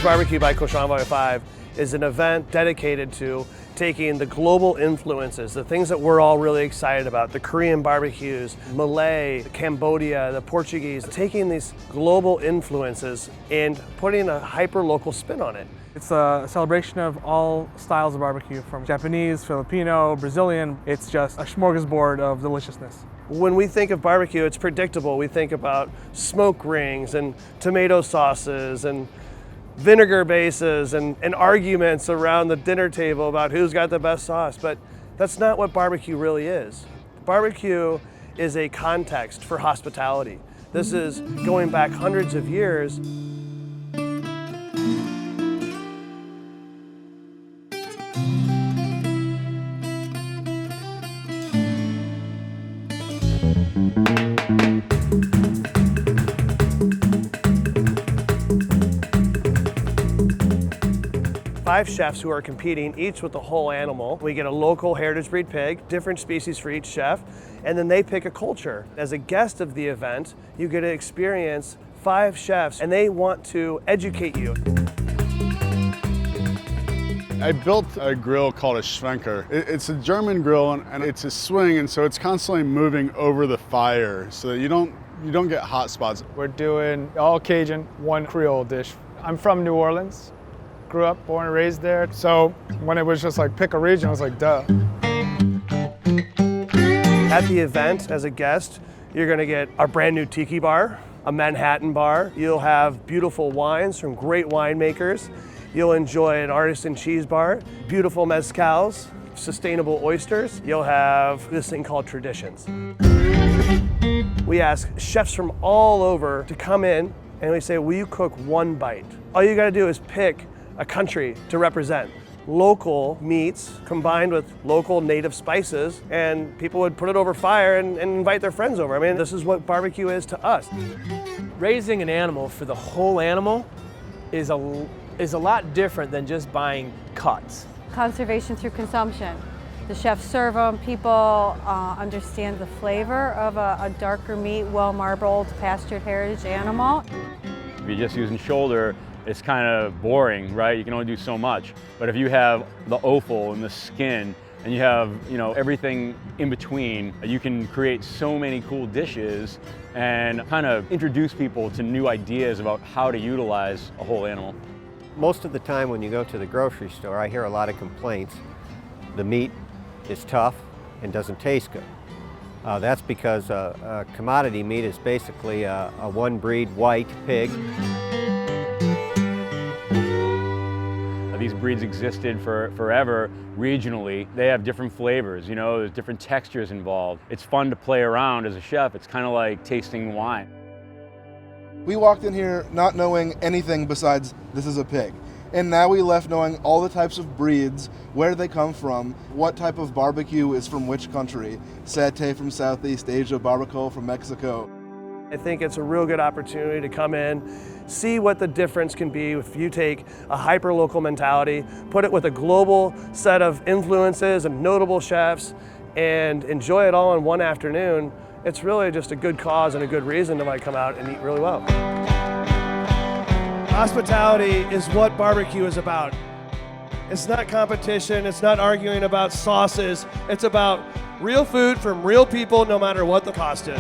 Korean BBQ by COCHON555 is an event dedicated to taking the global influences, the things that we're all really excited about, the Korean barbecues, Malay, Cambodia, the Portuguese, taking these global influences and putting a hyper-local spin on it. It's a celebration of all styles of barbecue, from Japanese, Filipino, Brazilian. It's just a smorgasbord of deliciousness. When we think of barbecue, it's predictable. We think about smoke rings and tomato sauces and vinegar bases and arguments around the dinner table about who's got the best sauce, but that's not what barbecue really is. Barbecue is a context for hospitality. This is going back hundreds of years. Five chefs who are competing, each with a whole animal. We get a local heritage breed pig, different species for each chef, and then they pick a culture. As a guest of the event, you get to experience 5 chefs, and they want to educate you. I built a grill called a Schwenker. It's a German grill, and it's a swing, and so it's constantly moving over the fire so that you don't get hot spots. We're doing all Cajun, one Creole dish. I'm from New Orleans. Grew up, born and raised there. So when it was just like pick a region, I was like, duh. At the event, as a guest, you're gonna get our brand new tiki bar, a Manhattan bar. You'll have beautiful wines from great winemakers. You'll enjoy an artisan cheese bar, beautiful mezcals, sustainable oysters. You'll have this thing called traditions. We ask chefs from all over to come in and we say, will you cook one bite? All you gotta do is pick a country to represent. Local meats combined with local native spices, and people would put it over fire and invite their friends over. I mean, this is what barbecue is to us. Raising an animal for the whole animal is a lot different than just buying cuts. Conservation through consumption. The chefs serve them, people understand the flavor of a darker meat, well-marbled, pastured heritage animal. If you're just using shoulder, it's kind of boring, right? You can only do so much. But if you have the offal and the skin, and you have, everything in between, you can create so many cool dishes and kind of introduce people to new ideas about how to utilize a whole animal. Most of the time when you go to the grocery store, I hear a lot of complaints. The meat is tough and doesn't taste good. That's because commodity meat is basically a one-breed white pig. These breeds existed forever regionally. They have different flavors, there's different textures involved. It's fun to play around as a chef. It's kind of like tasting wine. We walked in here not knowing anything besides this is a pig. And now we left knowing all the types of breeds, where they come from, what type of barbecue is from which country. Satay from Southeast Asia, barbacoa from Mexico. I think it's a real good opportunity to come in, see what the difference can be if you take a hyper-local mentality, put it with a global set of influences and notable chefs, and enjoy it all in one afternoon. It's really just a good cause and a good reason to come out and eat really well. Hospitality is what barbecue is about. It's not competition, it's not arguing about sauces, it's about real food from real people no matter what the cost is.